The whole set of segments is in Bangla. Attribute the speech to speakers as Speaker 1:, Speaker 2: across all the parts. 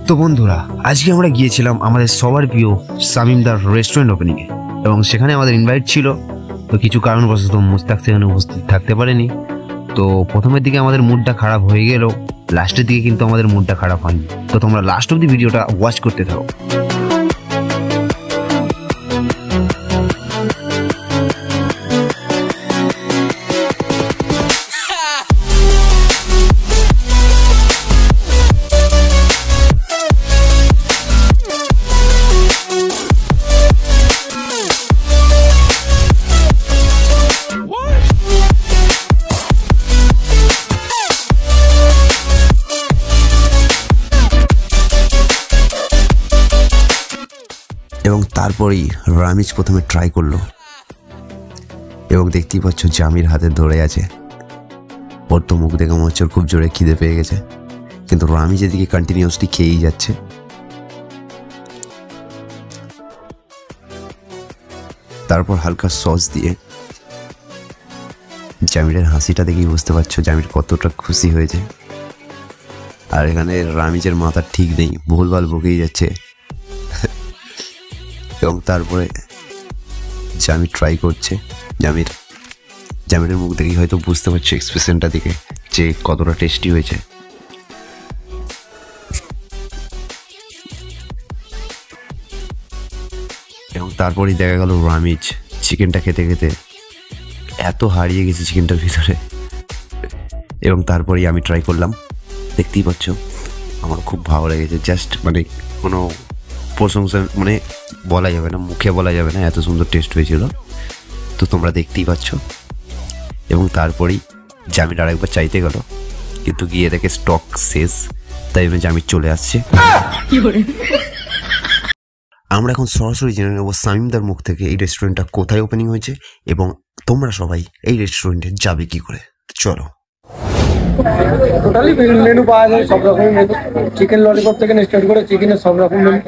Speaker 1: তো বন্ধুরা, আজকে আমরা গিয়েছিলাম আমাদের সবার প্রিয় শামিমদার রেস্টুরেন্ট ওপেনিংয়ে এবং সেখানে আমাদের ইনভাইট ছিল। তো কিছু কারণবশত মুস্তাক সেখানে উপস্থিত থাকতে পারেনি। তো প্রথমের দিকে আমাদের মুডটা খারাপ হয়ে গেল, লাস্টের দিকে কিন্তু আমাদের মুডটা খারাপ হয়নি। তো তোমরা লাস্ট অব্দি ভিডিওটা ওয়াচ করতে থাকো। এবং তারপরেই রামিজ প্রথমে ট্রাই করলো এবং দেখতেই পাচ্ছ জামির হাতে ধরে আছে। ওর তো মুখ দেখে মনে হচ্ছে খুব জোরে খিদে পেয়ে গেছে, কিন্তু রামিজ এদিকে কন্টিনিউয়াসলি খেয়েই যাচ্ছে। তারপর হালকা সস দিয়ে জামিরের হাসিটা দেখেই বুঝতে পারছো জামির কতটা খুশি হয়েছে। আর এখানে রামিজের মাথা ঠিক নেই, ভুলভাল বকেই যাচ্ছে। এবং তারপরে জামির ট্রাই করছে। জামিরের মুখ দেখেই হয়তো বুঝতে পারছো এক্সপ্রেশনটা দেখে যে কতটা টেস্টি হয়েছে। এবং তারপরেই দেখা গেল রামিজ চিকেনটা খেতে খেতে এত হারিয়ে গেছে চিকেনটার ভিতরে। এবং তারপরেই আমি ট্রাই করলাম, দেখতেই পাচ্ছ আমার খুব ভালো লেগেছে। জাস্ট মানে কোনো প্রশংসা মানে বলা যাবে না, মুখে বলা যাবে না, এত সুন্দর টেস্ট হয়েছিল। তো তোমরা দেখতেই পাচ্ছ। এবং তারপরেই জামির আরেকবার চাইতে গেল, কিন্তু গিয়ে দেখে স্টক শেষ, তাই জামির চলে আসছে। আমরা এখন সরাসরি জেনে নেব শামিমদার মুখ থেকে এই রেস্টুরেন্টটা কোথায় ওপেনিং হয়েছে এবং তোমরা সবাই এই রেস্টুরেন্টে যাবে কি করে। চলো।
Speaker 2: টোটালি মেনু পাওয়া যায়, সব রকমের মেনু, চিকেন ললিপপ থেকে স্টার্ট করে চিকেনের সব রকম মেনু,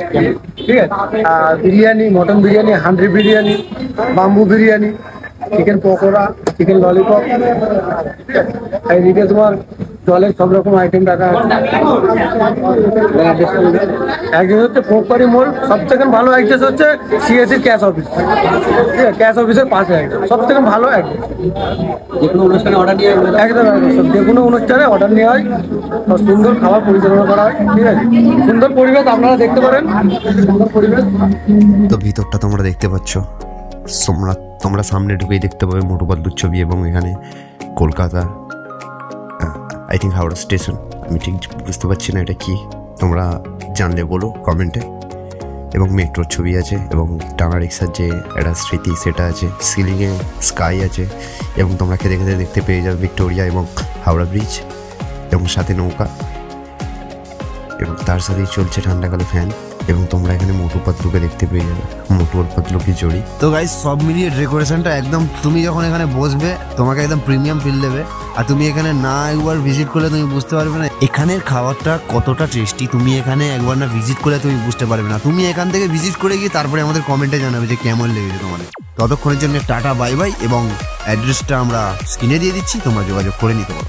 Speaker 2: ঠিক আছে। আর biryani, mutton biryani, handi biryani, bamboo biryani, chicken pakora, chicken lollipop, এইদিকে তোমার জলের সব রকম আইটেম রাখা আছে। একজন হচ্ছে পোকপাড়ি মোড়, সব থেকে ভালো অ্যাড্রেস হচ্ছে সিএসসি ক্যাশ অফিস, ঠিক আছে, ক্যাশ অফিসের পাশে সব থেকে ভালো অ্যাড্রেস। যে কোনো অনুষ্ঠানে অর্ডার নিয়ে একদম যে কোনো অনুষ্ঠানে অর্ডার নেওয়া হয়, সুন্দর খাবার পরিচালনা করা হয়, ঠিক আছে। সুন্দর পরিবেশ আপনারা দেখতে পারেন, সুন্দর পরিবেশ।
Speaker 1: তো ভিতরটা তোমরা দেখতে পাচ্ছ, তোমরা সামনে ঢুকেই দেখতে পাবে মোটু পাতলুর ছবি এবং এখানে Kolkata I think Howrah station, আমি ঠিক বুঝতে পারছি না এটা কি, তোমরা জানলে বলো কমেন্টে। এবং মেট্রোর ছবি আছে এবং টানা রিক্সার যে একটা স্মৃতি সেটা আছে, সিলিংয়ে স্কাই আছে এবং তোমরা খেতে খেতে দেখতে পেয়ে যাবে ভিক্টোরিয়া এবং হাওড়া ব্রিজ এবং সাথে নৌকা এবং তার সাথেই চলছে ঠান্ডাকালে ফ্যান। এবং তোমরা এখানে মোটু পাতলুকে দেখতে পেয়ে যাবে, মোটু আর পাতলুকে জড়ি। তো গাইস, সব মিলিয়ে ডেকোরেশনটা একদম, তুমি যখন এখানে বসবে তোমাকে একদম প্রিমিয়াম ফিল দেবে। আর তুমি এখানে না একবার ভিজিট করলে তুমি বুঝতে পারবে না এখানের খাবারটা কতটা টেস্টি। তুমি এখানে একবার না ভিজিট করলে তুমি বুঝতে পারবে না। তুমি এখান থেকে ভিজিট করে গিয়ে তারপরে আমাদের কমেন্টে জানাবে যে কেমন লেগেছে তোমাদের। ততক্ষণের জন্য টাটা বাই বাই, এবং অ্যাড্রেসটা আমরা স্ক্রিনে দিয়ে দিচ্ছি, তোমরা যোগাযোগ করে নিতে পারো।